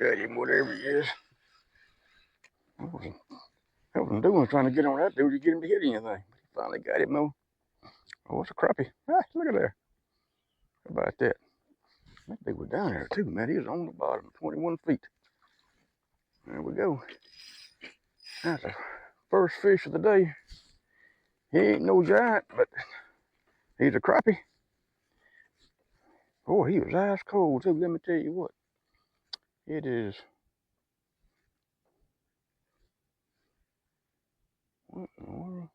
Got him, whatever he is. I wasn't doing trying to get on that dude to get him to hit anything. Finally got him though. Oh, it's a crappie. Ah, look at there. How about that? That dude was down there too, man. He was on the bottom, 21 feet. There we go. That's the first fish of the day. He ain't no giant, but he's a crappie. Oh, he was ice cold too. Let me tell you what. It is. What in the world?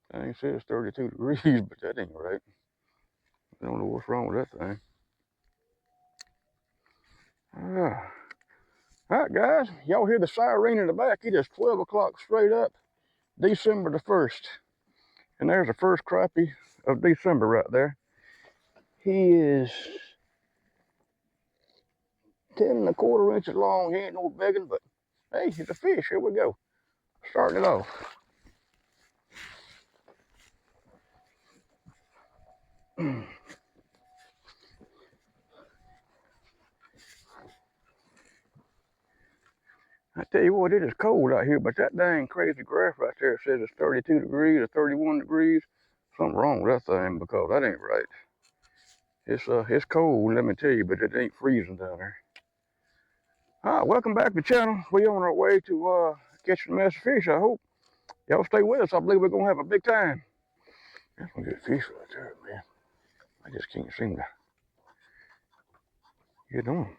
That thing says 32 degrees, but that ain't right. I don't know what's wrong with that thing. Alright, guys. Y'all hear the siren in the back. It is 12 o'clock straight up, December the 1st. And there's the first crappie of December right there. He is 10 1/4 inches long. He ain't no biggin', but hey, he's a fish. Here we go. Starting it off. I tell you what, it is cold out here, but that dang crazy graph right there says it's 32 degrees or 31 degrees. Something wrong with that thing because that ain't right. It's cold, let me tell you, but it ain't freezing down there. Alright, welcome back to the channel. We're on our way to catching massive fish, I hope. Y'all stay with us. I believe we're gonna have a big time. That's some good fish right there, man. I just can't seem to get on them.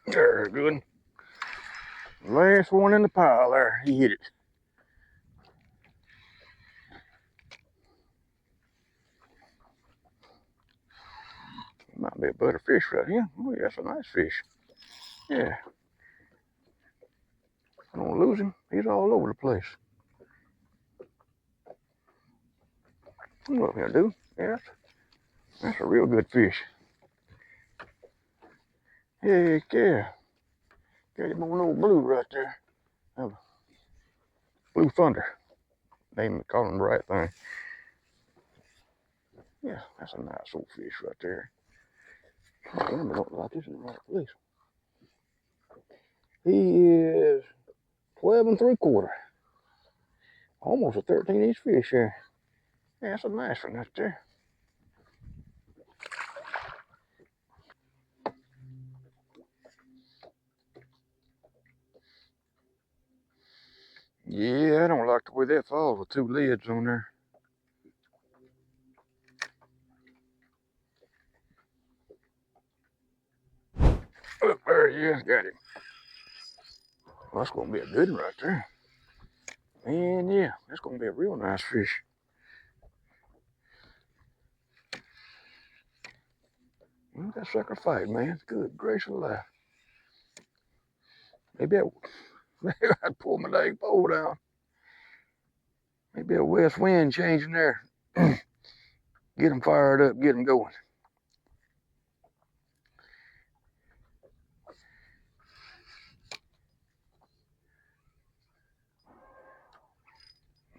There, good. Last one in the pile there. He hit it. Might be a better fish right here. Oh, yeah, that's a nice fish. Yeah. I don't lose him. He's all over the place. What he'll do? Yeah, that's a real good fish. Heck yeah. Got him on old blue right there. Blue Thunder. Name call him the right thing. Yeah, that's a nice old fish right there. I don't know like this is the right place. He is 12 3/4. Almost a 13-inch fish here. Yeah, that's a nice one right there. Yeah, I don't like the way that falls with 2 lids on there. Look, there he is, got him. Well, that's gonna be a good one right there. Man, yeah, that's gonna be a real nice fish. Look at that sucker fight, man. Good gracious alive. Maybe I'd pull my dang pole down. Maybe a west wind changing there. Get them fired up, get them going.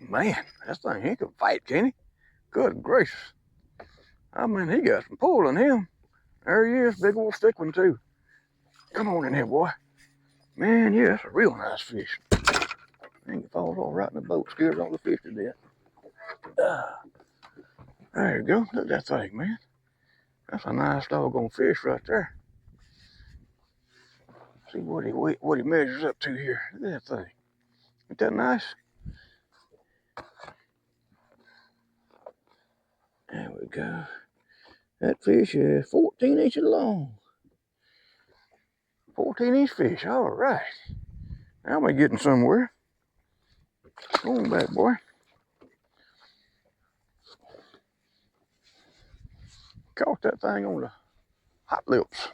Man, that thing, he can fight, can he? Good gracious. I mean, he got some pull in him. There he is, big old thick one too. Come on in here, boy. Man, yeah, that's a real nice fish. Dang, it falls all right in the boat, scares all the fish to death. There you go, look at that thing, man. That's a nice doggone fish right there. See what he measures up to here. Look at that thing. Ain't that nice? There we go. That fish is 14 inches long. 14-inch fish, all right. Now we're getting somewhere. Go on back, boy. Caught that thing on the hot lips.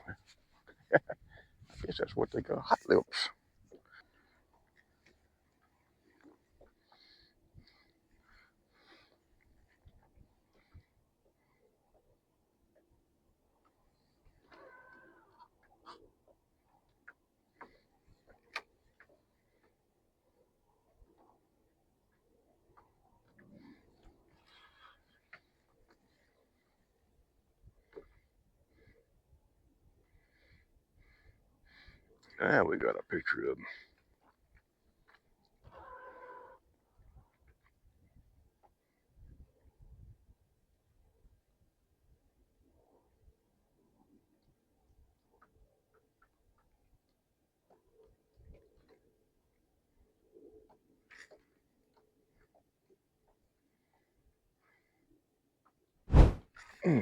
Guess that's what they call hot lips. Now we got a picture of them.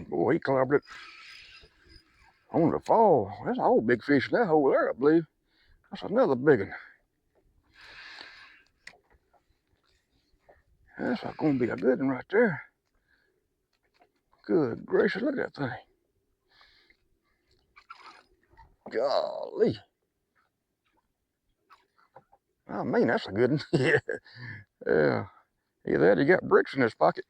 Boy, he clobbered it on the fall. That's a whole big fish in that hole there, I believe. That's another big one. That's going to be a good one right there. Good gracious, look at that thing. Golly. I mean, that's a good one. Yeah. Yeah. Either that, he got bricks in his pocket.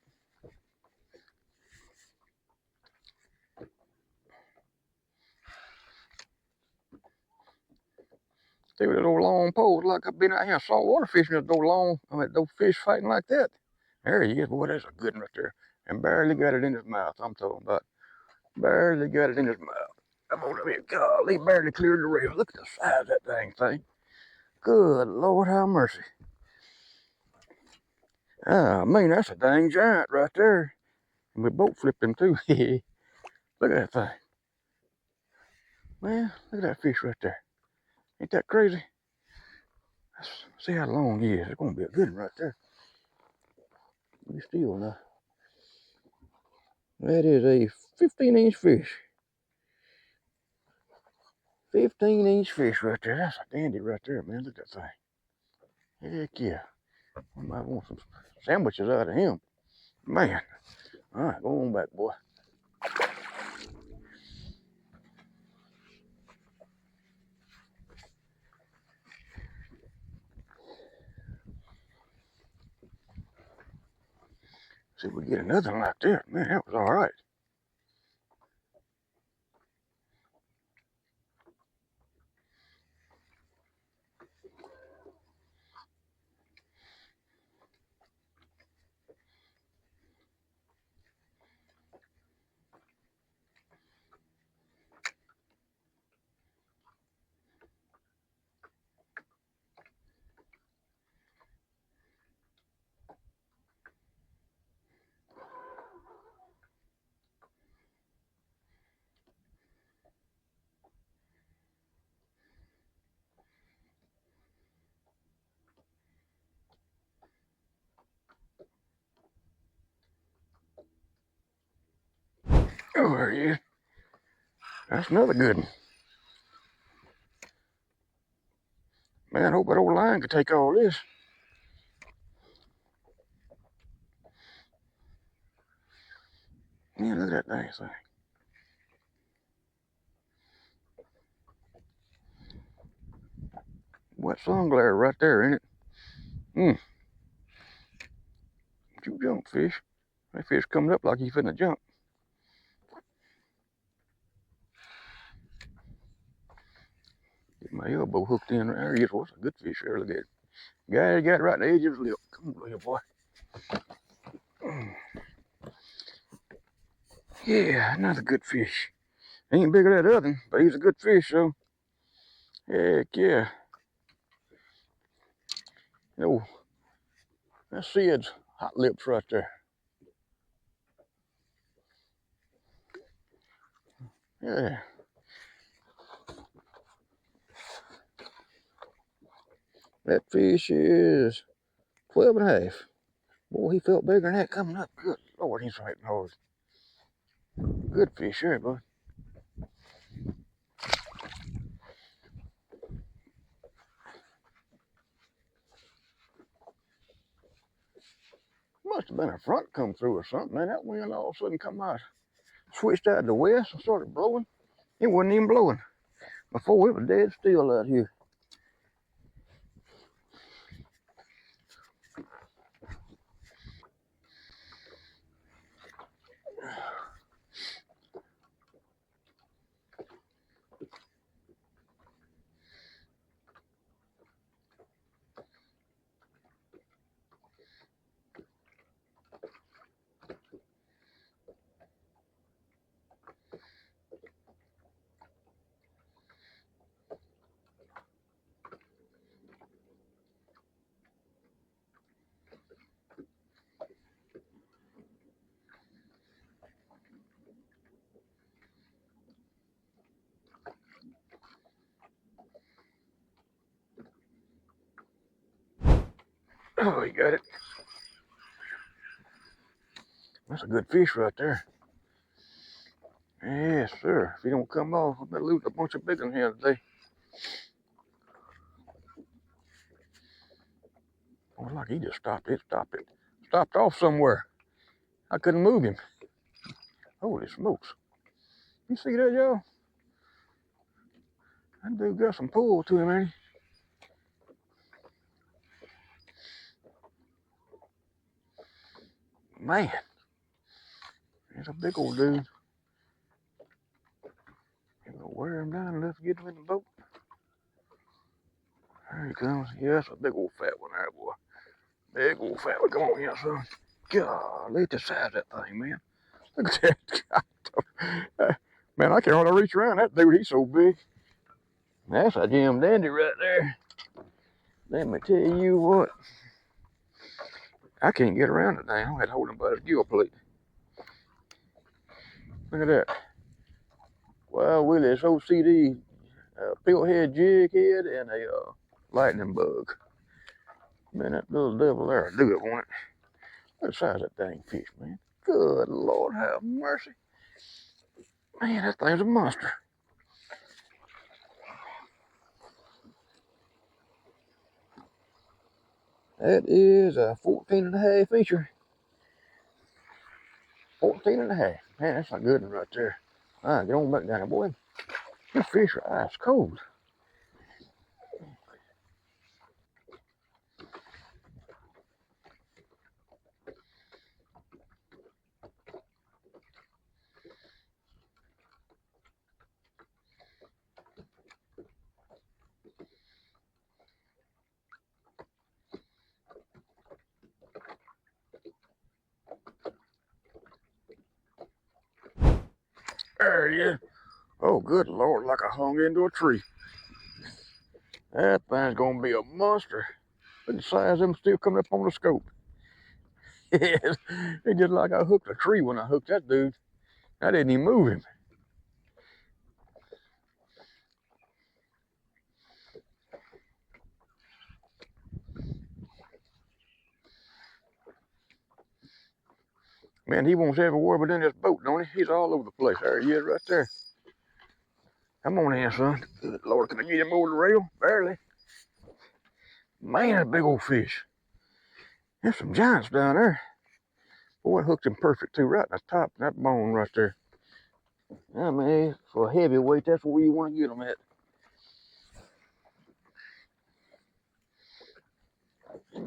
They were those long poles, like I've been out here saltwater fishing with those fish fighting like that. There he is. Boy, that's a good one right there. And barely got it in his mouth, I'm talking about. Barely got it in his mouth. Come on up here. Golly, barely cleared the rail. Look at the size of that dang thing. Good Lord, have mercy. Ah, I mean, that's a dang giant right there. And we boat flipped him too. Look at that thing. Man, look at that fish right there. Ain't that crazy? Let's see how long he is. It's going to be a good one right there. Be still now. That is a 15-inch fish. 15-inch fish right there. That's a dandy right there, man. Look at that thing. Heck yeah. I might want some sandwiches out of him. Man. All right, go on back, boy. See if we get another one like that. Man, that was all right. Oh, there he is. That's another good one. Man, I hope that old line could take all this. Man, look at that dang thing. What sun glare right there, ain't it? Don't you jump, fish. That fish coming up like he's finna jump. Get my elbow hooked in there. Yes, what's a good fish there? Look at it. Guy got it right in the edge of his lip. Come on here, boy. Yeah, another good fish. Ain't bigger than that other one, but he's a good fish, so. Heck yeah. Oh, that's Sid's hot lips right there. Yeah. That fish is 12 and a half. Boy, he felt bigger than that coming up. Good Lord, he's right nose. Good fish here, bud. Must have been a front come through or something, man. That wind all of a sudden come out. Switched out to the west and started blowing. It wasn't even blowing. Before it was dead still out here. Oh, he got it. That's a good fish right there. Yes, sir. If he don't come off, I better lose a bunch of big ones here today. Oh, like he just stopped it. Stopped off somewhere. I couldn't move him. Holy smokes. You see that, y'all? That dude got some pull to him, ain't he? Man. He's a big old dude. You're gonna wear him down and let's get him in the boat. There he comes. Yeah, that's a big old fat one there, boy. Big old fat one. Come on here, son. God, look at the size of that thing, man. Look at that. Man, I can't hardly reach around that dude. He's so big. That's a Jim Dandy right there. Let me tell you what. I can't get around it now. I had to hold him by his gill plate. Look at that. Well, Willie's OCD pillhead jig head and a lightning bug. Man, that little devil there will do it, won't it? Look at the size of that dang fish, man. Good Lord, have mercy. Man, that thing's a monster. That is a 14 and a half incher. 14 and a half. Man, that's a good one right there. All right, get on back down there, boy. These fish are ice cold. There he is. Oh, good Lord, like I hung into a tree. That thing's gonna be a monster. Look at the size of them still coming up on the scope. Yes, it's just like I hooked a tree when I hooked that dude. I didn't even move him. Man, he wants everywhere but in this boat, don't he? He's all over the place. There he is right there. Come on in, son. Good Lord, can I get him over the rail? Barely. Man, a big old fish. There's some giants down there. Boy, it hooked him perfect too, right in the top of that bone right there. I mean, for a heavyweight, that's where you want to get them at.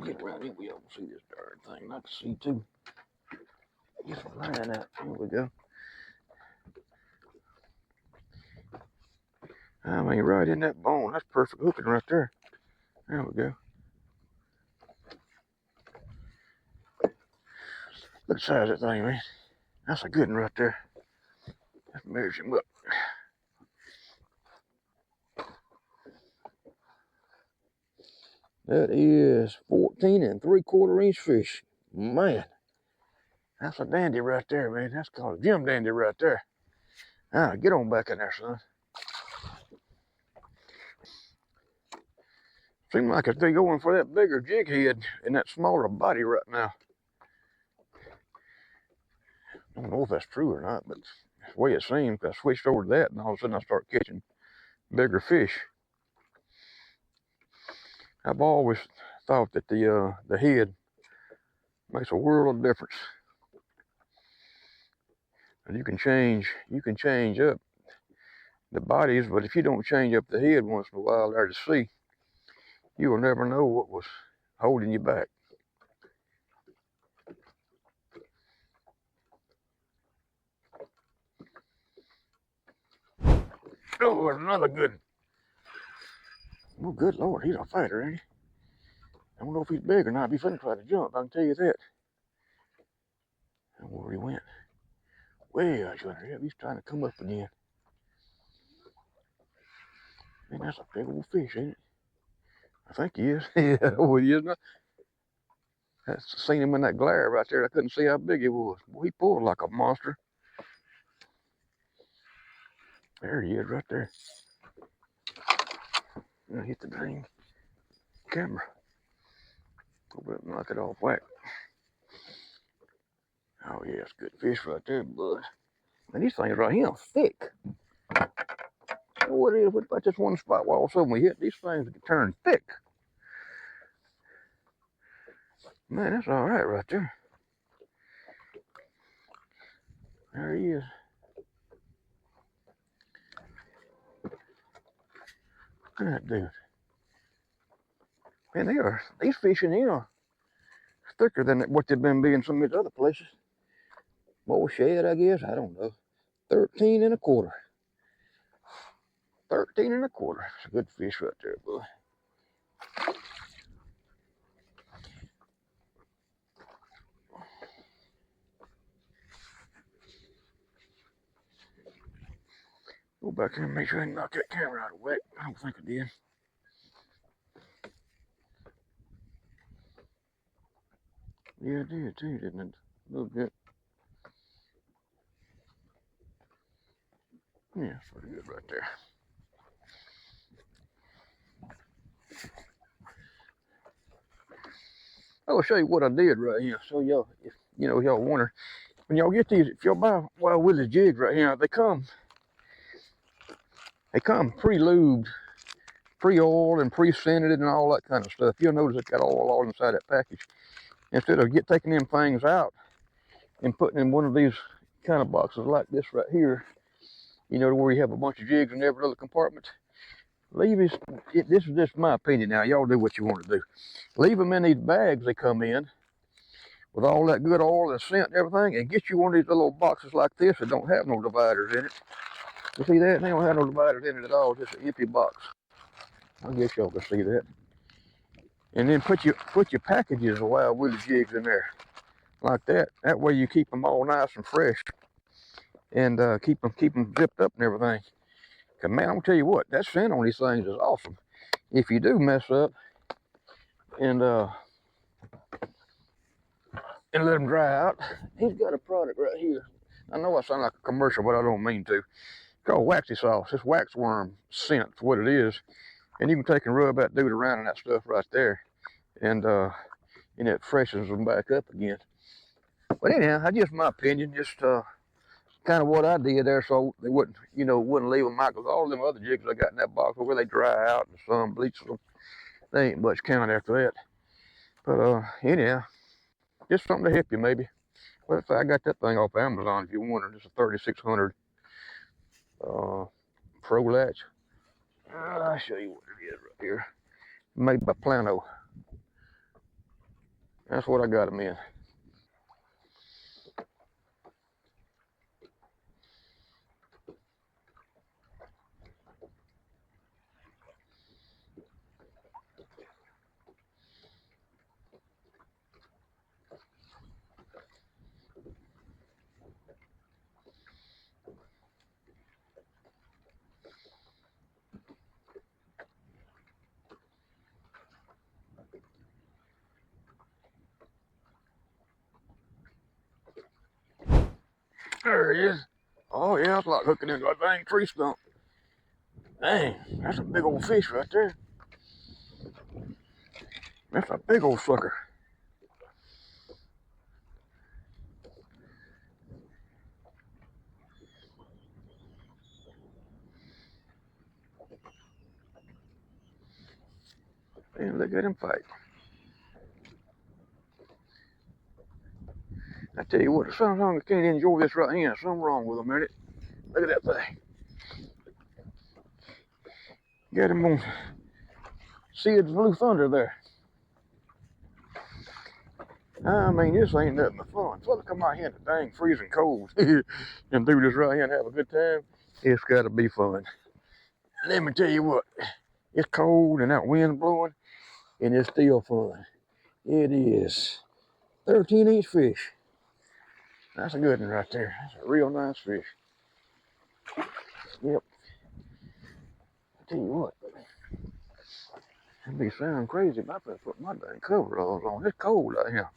Get around here, we able to see this darn thing. I can see too. Get some line out. Here we go. I mean, right in that bone. That's perfect hooking right there. There we go. Look at the size of that thing, man. That's a good one right there. Let's measure him up. That is 14 3/4 inch fish. Man, that's a dandy right there, man. That's called a Jim Dandy right there. Ah, get on back in there, son. Seems like if they're going for that bigger jig head and that smaller body right now. I don't know if that's true or not, but that's the way it seems. I switched over to that and all of a sudden I start catching bigger fish. I've always thought that the head makes a world of difference. And you can change up the bodies, but if you don't change up the head once in a while there to see, you will never know what was holding you back. Oh, there's another good. Oh, good Lord, he's a fighter, ain't he? I don't know if he's big or not. I'd be finna try to jump, I can tell you that. I don't know where he went. Way out yonder. He's trying to come up again. Man, that's a big old fish, ain't it? I think he is. Yeah, oh, he is not. I seen him in that glare right there. I couldn't see how big he was. Boy, he pulled like a monster. There he is right there. I hit the dang camera. Hope it knock it off whack. Oh yeah, it's good fish right there, bud. And these things right here are thick. What is it about this one spot where all of a sudden we hit these things turn thick? Man, that's all right there. There he is. Look at that dude. Man, these fish in here are thicker than what they've been being some of these other places. More shad, I guess. I don't know. 13 1/4. 13 1/4. It's a good fish right there, boy. Go back here and make sure I knock that camera out of whack. I don't think I did. Yeah, I did too, didn't it? A little bit. Yeah, pretty good right there. I'll show you what I did right here. So y'all, if you know, y'all wonder, when y'all get these, if y'all buy Wild Willie's jigs right here, they come pre-lubed, pre-oiled and pre-scented and all that kind of stuff. You'll notice it's got all inside that package. Instead of taking them things out and putting in one of these kind of boxes like this right here, you know, where you have a bunch of jigs in every little compartment. This is just my opinion now. Y'all do what you want to do. Leave them in these bags they come in with all that good oil and scent and everything, and get you one of these little boxes like this that don't have no dividers in it. You see that? They don't have no dividers in it at all, just an empty box. I guess y'all can see that. And then put your packages of Wild Willie jigs in there, like that. That way you keep them all nice and fresh, and keep them zipped up and everything. Cause man, I'm gonna tell you what, that scent on these things is awesome. If you do mess up and let them dry out, he's got a product right here. I know I sound like a commercial, but I don't mean to. It's called Waxy Sauce. It's waxworm scent, what it is. And you can take and rub that dude around in that stuff right there, and it freshens them back up again. But anyhow, that's just my opinion. Just kind of what I did there, so they wouldn't leave them out. Because all them other jigs I got in that box, where they dry out and the sun bleaches them, they ain't much count after that. But anyhow, just something to help you maybe. Well, I got that thing off Amazon if you wonder. It's a 3600 Pro Latch. I'll show you what it is right here. Made by Plano. That's what I got them in. There he is. Oh yeah, it's like hooking into a dang tree stump. Dang, that's a big old fish right there. That's a big old sucker. And look at him fight. I tell you what, sometimes I can't enjoy this right here. Something wrong with him, ain't it? Look at that thing. Got him on Sid's Blue Thunder there. I mean, this ain't nothing but fun. So to come out here in the dang freezing cold and do this right here and have a good time, it's got to be fun. Let me tell you what, it's cold and that wind blowing, and it's still fun. It is 13-inch fish. That's a good one right there. That's a real nice fish. Yep. I tell you what, it'd be sounding crazy if I put my dang coveralls on. It's cold out here.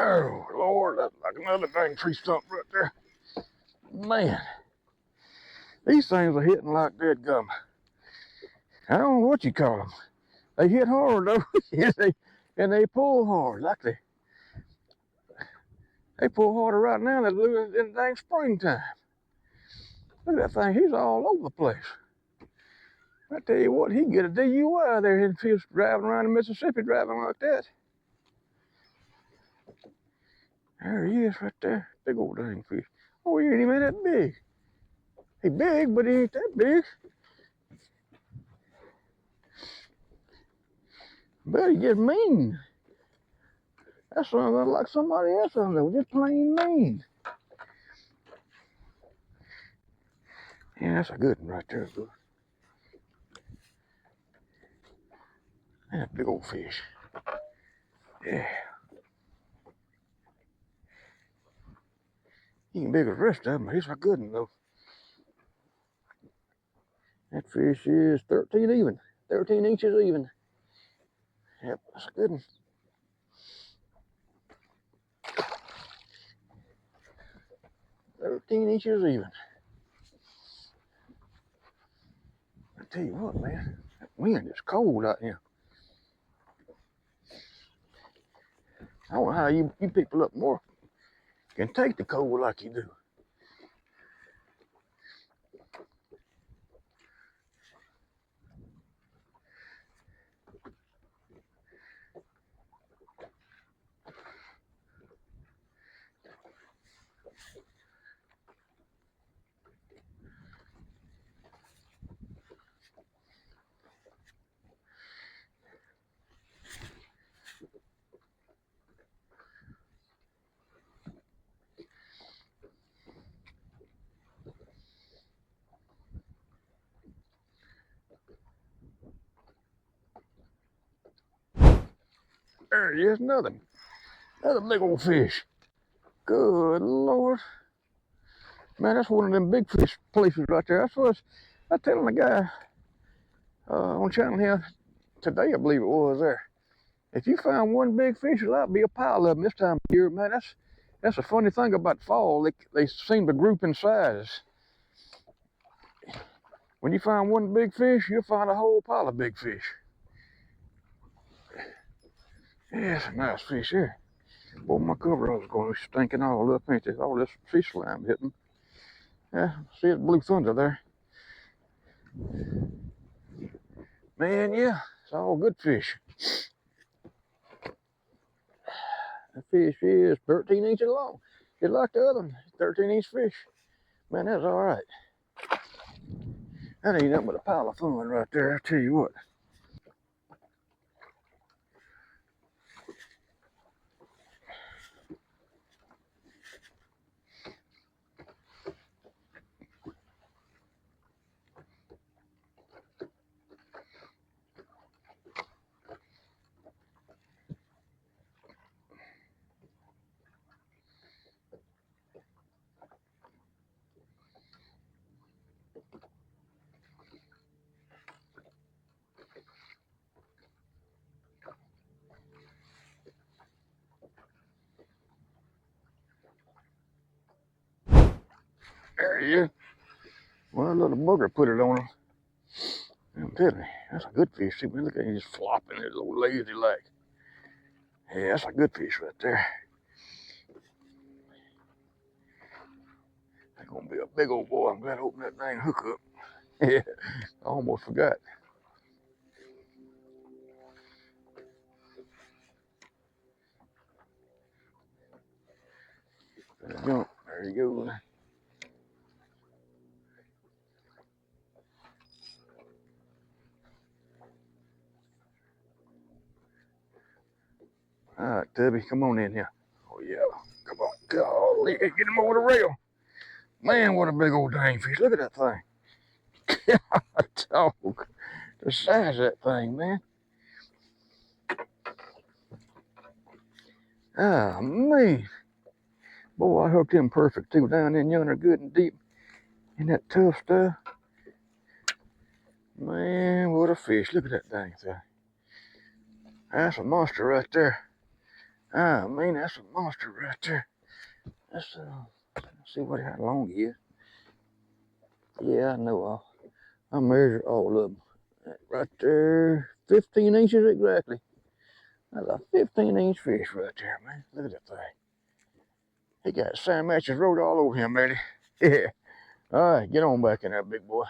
Oh, Lord, that's like another dang tree stump right there. Man, these things are hitting like dead gum. I don't know what you call them. They hit hard, though, and they pull hard. Like they pull harder right now than in the dang springtime. Look at that thing. He's all over the place. I tell you what, he can get a DUI there if he was driving around in Mississippi driving like that. There he is right there. Big old dang fish. Oh, he ain't even that big. He big, but he ain't that big. But he just mean. That's something like somebody else on there. Just plain mean. Yeah, that's a good one right there, bro. That's a big old fish. Yeah. He ain't big as the rest of them, but he's a good one, though. That fish is 13 even. 13 inches even. Yep, that's a good one. $13 even. I tell you what, man, that wind is cold out here. I don't know how you people up north can take the cold like you do. There he is, another big old fish. Good Lord. Man, that's one of them big fish places right there. That's what I was telling the guy on channel here today, I believe it was there. If you find one big fish, there'll be a pile of them this time of year. Man, that's a funny thing about fall. They seem to group in size. When you find one big fish, you'll find a whole pile of big fish. Yeah, it's a nice fish here. Boy, my coveralls are going to be stinking all up, ain't they? All this fish slime hitting. Yeah, see it's Blue Thunder there. Man, yeah, it's all good fish. The fish is 13 inches long. Just like the other one, 13-inch fish. Man, that's all right. That ain't nothing but a pile of fun right there, I tell you what. There he is. Well, a little booger put it on him. I'm telling you, that's a good fish. See, look at him just flopping his little lazy leg. Yeah, that's a good fish right there. That's gonna be a big old boy. I'm glad I opened that dang hook up. Yeah, I almost forgot. Jump. There you go. All right, Tubby, come on in here. Oh yeah, come on. Golly, get him over the rail. Man, what a big old dang fish. Look at that thing. Dog, the size of that thing, man. Ah, man. Boy, I hooked him perfect too. Down in yonder, good and deep in that tough stuff. Man, what a fish. Look at that dang thing. That's a monster right there. Ah, man, that's a monster right there. Let's see how long he is. Yeah, I know. I measured all of them. Right there, 15 inches exactly. That's a 15-inch fish right there, man. Look at that thing. He got sand matches wrote all over him, man. Yeah. All right, get on back in there, big boy.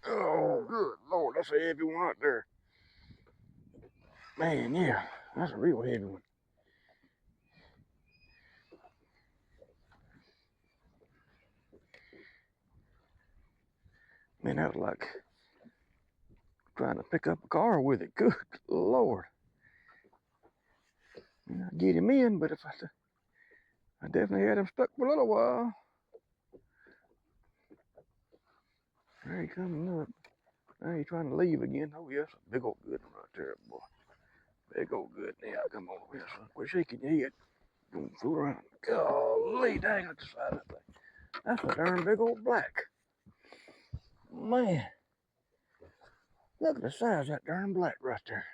Oh, good Lord, that's a heavy one right there. Man, yeah, that's a real heavy one. Man, that was like trying to pick up a car with it. Good Lord. I get him in, but if I definitely had him stuck for a little while. There he coming up. Now he's trying to leave again. Oh, yes, a big old good one right there, boy. Big old good. Yeah, come on. Yes, quit shaking your head. Don't fool around. Golly, dang, look at the side of that thing. That's a darn big old black. Man, look at the size of that darn black right there.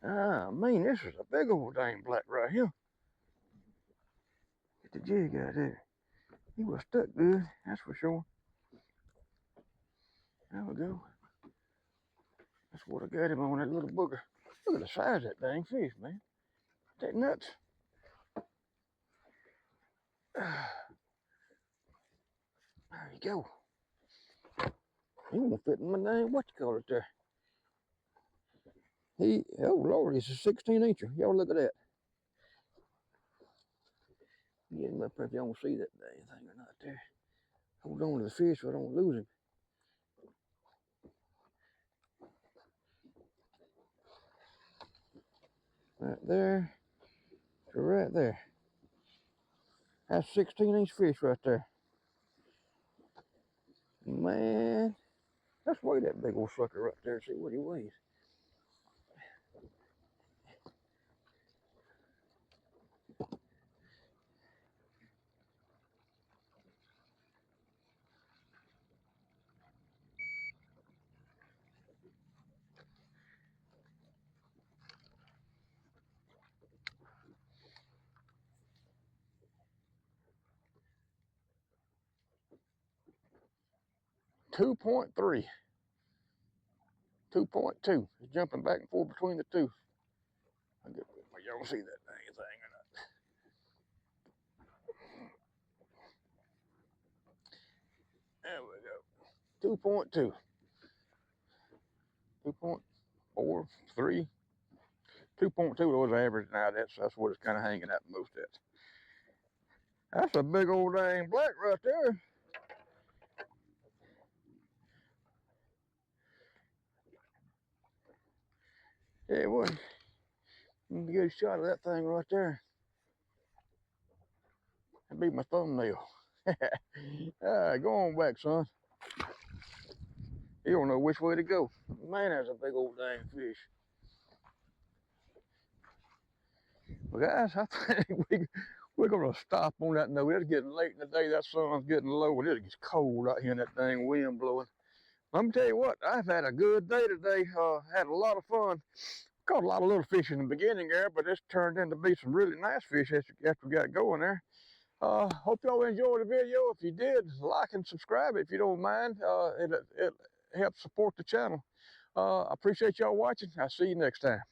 Ah, man, this is a big old dang black right here. Get the jig out there. He was stuck good, that's for sure. There we go. That's what I got him on, that little booger. Look at the size of that dang fish, man. That nuts. There you go. He won't fit in my name. What you call it there? Oh Lord, he's a 16-incher. Y'all look at that. Get him up there if y'all don't see that dang thing or not there. Hold on to the fish so I don't lose him. Right there to right there. That's 16-inch fish right there. Man, let's weigh that big old sucker right there and see what he weighs. Two 2.3. 2.2. He's jumping back and forth between the two. Y'all see that dang thing or not? 2.2. 2.4, 3. 2.2 was average now. That's what it's kind of hanging at most at. That's a big old dang black right there. Yeah, boy. Let me get a shot of that thing right there. That'd be my thumbnail. Go on back, son. You don't know which way to go. Man, that's a big old dang fish. Well, guys, I think we're going to stop on that note. It's getting late in the day. That sun's getting low, and it gets cold out here in that dang wind blowing. Let me tell you what, I've had a good day today. Had a lot of fun. Caught a lot of little fish in the beginning there, but it's turned into be some really nice fish after we got going there. Hope y'all enjoyed the video. If you did, like and subscribe if you don't mind. It helps support the channel. I appreciate y'all watching. I'll see you next time.